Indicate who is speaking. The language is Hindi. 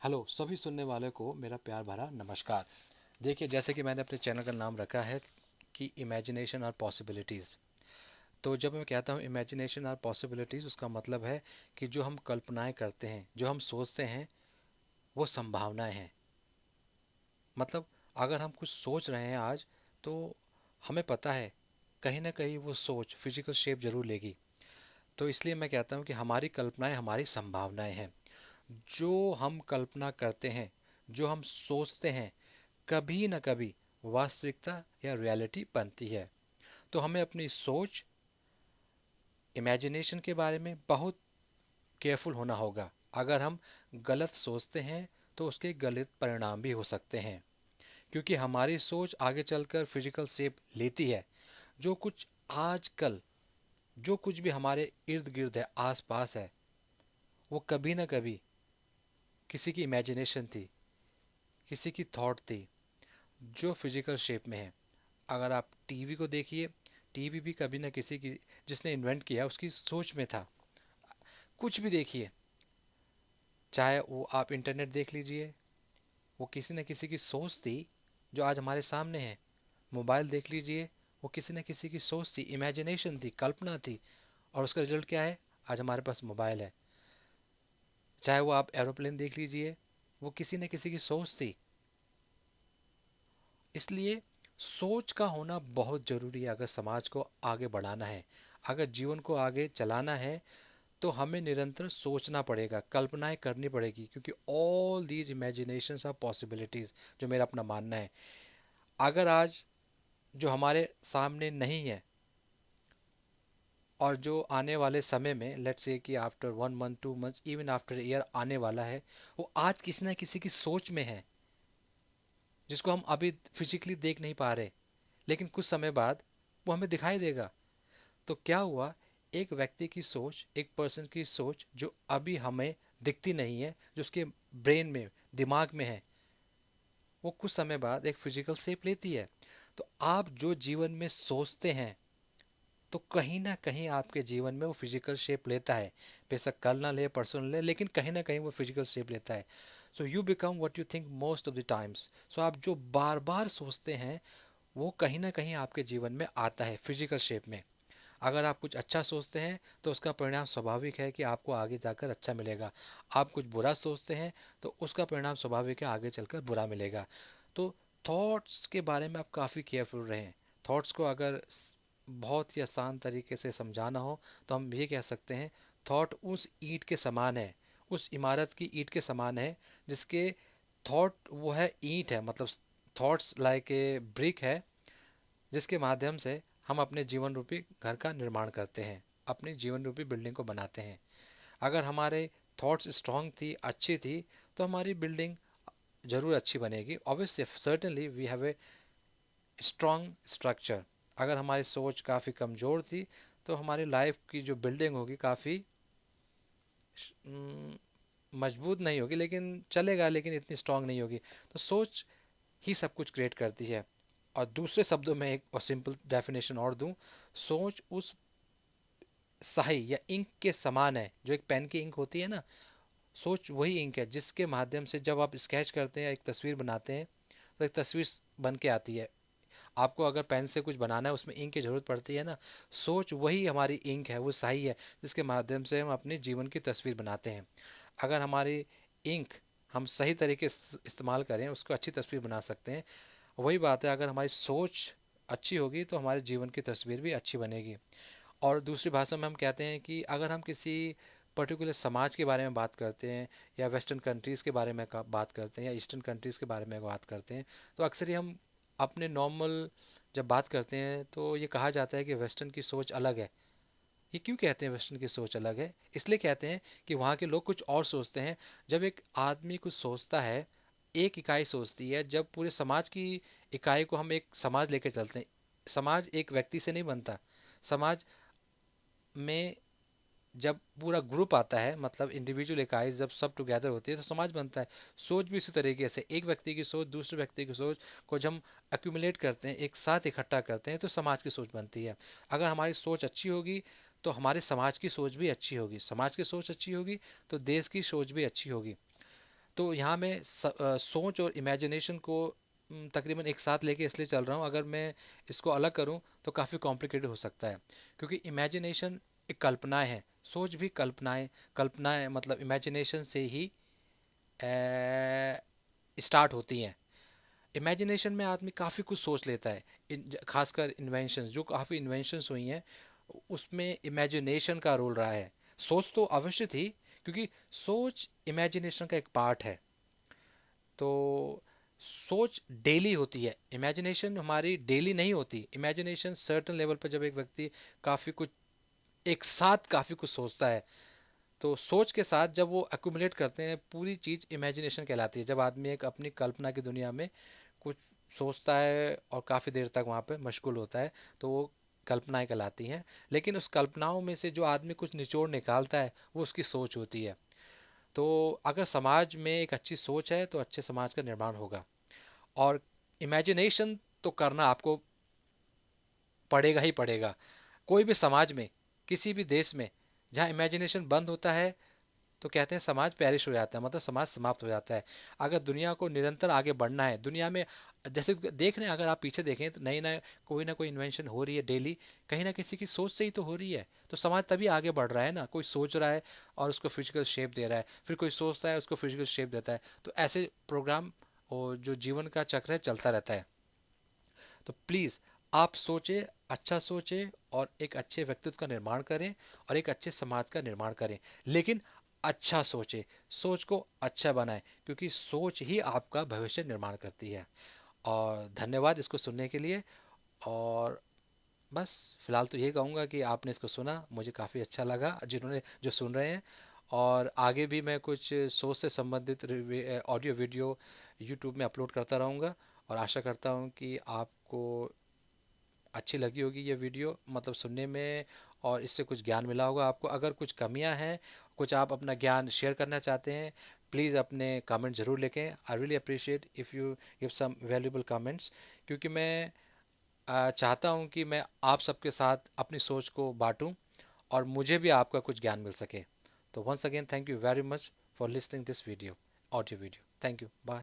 Speaker 1: हेलो सभी सुनने वाले को मेरा प्यार भरा नमस्कार। देखिए, जैसे कि मैंने अपने चैनल का नाम रखा है कि इमेजिनेशन और पॉसिबिलिटीज़। तो जब मैं कहता हूँ इमेजिनेशन और पॉसिबिलिटीज़, उसका मतलब है कि जो हम कल्पनाएं करते हैं, जो हम सोचते हैं, वो संभावनाएं हैं। मतलब अगर हम कुछ सोच रहे हैं आज, तो हमें पता है कहीं ना कहीं वो सोच फिजिकल शेप जरूर लेगी। तो इसलिए मैं कहता हूँ कि हमारी कल्पनाएं हमारी संभावनाएं हैं। जो हम कल्पना करते हैं, जो हम सोचते हैं, कभी न कभी वास्तविकता या रियलिटी बनती है। तो हमें अपनी सोच, इमेजिनेशन के बारे में बहुत केयरफुल होना होगा। अगर हम गलत सोचते हैं तो उसके गलत परिणाम भी हो सकते हैं, क्योंकि हमारी सोच आगे चलकर फिजिकल शेप लेती है। जो कुछ आजकल, जो कुछ भी हमारे इर्द गिर्द है, आस पास है, वो कभी ना कभी किसी की इमेजिनेशन थी, किसी की थॉट थी, जो फिजिकल शेप में है। अगर आप टीवी को देखिए, टीवी भी कभी ना किसी की, जिसने इन्वेंट किया उसकी सोच में था। कुछ भी देखिए, चाहे वो आप इंटरनेट देख लीजिए, वो किसी न किसी की सोच थी जो आज हमारे सामने है। मोबाइल देख लीजिए, वो किसी न किसी की सोच थी, इमेजिनेशन थी, कल्पना थी, और उसका रिजल्ट क्या है? आज हमारे पास मोबाइल है। चाहे वो आप एरोप्लेन देख लीजिए, वो किसी न किसी की सोच थी। इसलिए सोच का होना बहुत ज़रूरी है अगर समाज को आगे बढ़ाना है, अगर जीवन को आगे चलाना है। तो हमें निरंतर सोचना पड़ेगा, कल्पनाएं करनी पड़ेगी, क्योंकि all these imaginations are possibilities, जो मेरा अपना मानना है। अगर आज जो हमारे सामने नहीं है, और जो आने वाले समय में, लेट्स से कि after 1 month, 2 months, even after year आने वाला है, वो आज किसी न किसी की सोच में है, जिसको हम अभी फिजिकली देख नहीं पा रहे, लेकिन कुछ समय बाद वो हमें दिखाई देगा। तो क्या हुआ? एक व्यक्ति की सोच, एक पर्सन की सोच जो अभी हमें दिखती नहीं है, जो उसके ब्रेन में, दिमाग में है, वो कुछ समय बाद एक फिजिकल शेप लेती है। तो आप जो जीवन में सोचते हैं, तो कहीं ना कहीं आपके जीवन में वो फिजिकल शेप लेता है। बेशक कल ना ले, परसों ना ले, लेकिन कहीं ना कहीं वो फिजिकल शेप लेता है। So you become what you think most of the times. So आप जो बार बार सोचते हैं, वो कहीं ना कहीं आपके जीवन में आता है फिजिकल शेप में। अगर आप कुछ अच्छा सोचते हैं, तो उसका परिणाम स्वाभाविक है कि आपको आगे जाकर अच्छा मिलेगा। आप कुछ बुरा सोचते हैं, तो उसका परिणाम स्वाभाविक है आगे चलकर बुरा मिलेगा। तो थॉट्स के बारे में आप काफ़ी केयरफुल रहें। थॉट्स को अगर बहुत ही आसान तरीके से समझाना हो, तो हम ये कह सकते हैं, थॉट उस ईंट के समान है, उस इमारत की ईंट के समान है, जिसके थॉट वो है, ईंट है, मतलब थॉट्स लाइक ए ब्रिक है, जिसके माध्यम से हम अपने जीवन रूपी घर का निर्माण करते हैं, अपनी जीवन रूपी बिल्डिंग को बनाते हैं। अगर हमारे थॉट्स स्ट्रांग थी, अच्छी थी, तो हमारी बिल्डिंग जरूर अच्छी बनेगी। Obviously, certainly we have a strong structure. अगर हमारी सोच काफ़ी कमज़ोर थी, तो हमारी लाइफ की जो बिल्डिंग होगी काफ़ी मजबूत नहीं होगी, लेकिन चलेगा, लेकिन इतनी स्ट्रांग नहीं होगी। तो सोच ही सब कुछ क्रिएट करती है। और दूसरे शब्दों में एक और सिंपल डेफिनेशन और दूं, सोच उस स्याही या इंक के समान है, जो एक पेन की इंक होती है ना, सोच वही इंक है जिसके माध्यम से जब आप स्केच करते हैं, एक तस्वीर बनाते हैं, तो एक तस्वीर बन के आती है। आपको अगर पेन से कुछ बनाना है, उसमें इंक की जरूरत पड़ती है ना, सोच वही हमारी इंक है, वो स्याही है, जिसके माध्यम से हम अपने जीवन की तस्वीर बनाते हैं। अगर हमारी इंक हम सही तरीके से इस्तेमाल करें, उसको अच्छी तस्वीर बना सकते हैं। वही बात है, अगर हमारी सोच अच्छी होगी, तो हमारे जीवन की तस्वीर भी अच्छी बनेगी। और दूसरी भाषा में हम कहते हैं कि अगर हम किसी पर्टिकुलर समाज के बारे में बात करते हैं, या वेस्टर्न कंट्रीज़ के बारे में बात करते हैं, या ईस्टर्न कंट्रीज़ के बारे में बात करते हैं, तो अक्सर ही हम अपने नॉर्मल जब बात करते हैं, तो ये कहा जाता है कि वेस्टर्न की सोच अलग है। ये क्यों कहते हैं वेस्टर्न की सोच अलग है? इसलिए कहते हैं कि वहाँ के लोग कुछ और सोचते हैं। जब एक आदमी कुछ सोचता है, एक इकाई सोचती है, जब पूरे समाज की इकाई को हम एक समाज लेकर चलते हैं। समाज एक व्यक्ति से नहीं बनता। समाज में जब पूरा ग्रुप आता है, मतलब इंडिविजुअल इकाई जब सब टुगेदर होती है, तो समाज बनता है। सोच भी इसी तरीके से, एक व्यक्ति की सोच, दूसरे व्यक्ति की सोच को जब हम एक्यूमुलेट करते हैं, एक साथ इकट्ठा करते हैं, तो समाज की सोच बनती है। अगर हमारी सोच अच्छी होगी, तो हमारे समाज की सोच भी अच्छी होगी, समाज की सोच अच्छी होगी, तो देश की सोच भी अच्छी होगी। तो यहाँ मैं सोच और इमेजिनेशन को तकरीबन एक साथ लेके इसलिए चल रहा हूँ। अगर मैं इसको अलग करूँ तो काफ़ी कॉम्प्लिकेटेड हो सकता है, क्योंकि इमेजिनेशन एक कल्पनाएं है, सोच भी कल्पनाएं। कल्पनाएं मतलब इमेजिनेशन से ही स्टार्ट होती हैं। इमेजिनेशन में आदमी काफ़ी कुछ सोच लेता है। खासकर इन्वेंशंस, जो काफ़ी इन्वेंशंस हुई हैं उसमें इमेजिनेशन का रोल रहा है। सोच तो अवश्य थी, क्योंकि सोच इमेजिनेशन का एक पार्ट है। तो सोच डेली होती है, इमेजिनेशन हमारी डेली नहीं होती। इमेजिनेशन सर्टन लेवल पर जब एक व्यक्ति काफ़ी कुछ एक साथ काफ़ी कुछ सोचता है, तो सोच के साथ जब वो एक्यूमुलेट करते हैं, पूरी चीज़ इमेजिनेशन कहलाती है। जब आदमी एक अपनी कल्पना की दुनिया में कुछ सोचता है और काफ़ी देर तक वहाँ पे मशगूल होता है, तो वो कल्पनाएं कहलाती हैं। लेकिन उस कल्पनाओं में से जो आदमी कुछ निचोड़ निकालता है, वो उसकी सोच होती है। तो अगर समाज में एक अच्छी सोच है तो अच्छे समाज का निर्माण होगा। और इमेजिनेशन तो करना आपको पड़ेगा ही पड़ेगा। कोई भी समाज में, किसी भी देश में जहाँ इमेजिनेशन बंद होता है, तो कहते हैं समाज पेरिश हो जाता है, मतलब समाज समाप्त हो जाता है। अगर दुनिया को निरंतर आगे बढ़ना है, दुनिया में जैसे देख रहे हैं, अगर आप पीछे देखें तो नई नए कोई ना कोई इन्वेंशन हो रही है डेली, कहीं ना किसी की सोच से ही तो हो रही है। तो समाज तभी आगे बढ़ रहा है ना, कोई सोच रहा है और उसको फिजिकल शेप दे रहा है, फिर कोई सोचता है उसको फिजिकल शेप देता है। तो ऐसे प्रोग्राम और जो जीवन का चक्र है चलता रहता है। तो प्लीज़ आप सोचें, अच्छा सोचें और एक अच्छे व्यक्तित्व का निर्माण करें और एक अच्छे समाज का निर्माण करें। लेकिन अच्छा सोचें, सोच को अच्छा बनाएं, क्योंकि सोच ही आपका भविष्य निर्माण करती है। और धन्यवाद इसको सुनने के लिए। और बस फिलहाल तो ये कहूँगा कि आपने इसको सुना, मुझे काफ़ी अच्छा लगा, जिन्होंने जो सुन रहे हैं। और आगे भी मैं कुछ सोच से संबंधित ऑडियो वीडियो यूट्यूब में अपलोड करता रहूँगा। और आशा करता हूँ कि आपको अच्छी लगी होगी ये वीडियो, मतलब सुनने में, और इससे कुछ ज्ञान मिला होगा आपको। अगर कुछ कमियां हैं, कुछ आप अपना ज्ञान शेयर करना चाहते हैं, प्लीज़ अपने कमेंट ज़रूर लिखें। I really appreciate if you give some valuable comments, क्योंकि मैं चाहता हूँ कि मैं आप सबके साथ अपनी सोच को बांटूं और मुझे भी आपका कुछ ज्ञान मिल सके। तो once again thank you very much for listening this video, audio video. Thank you, bye.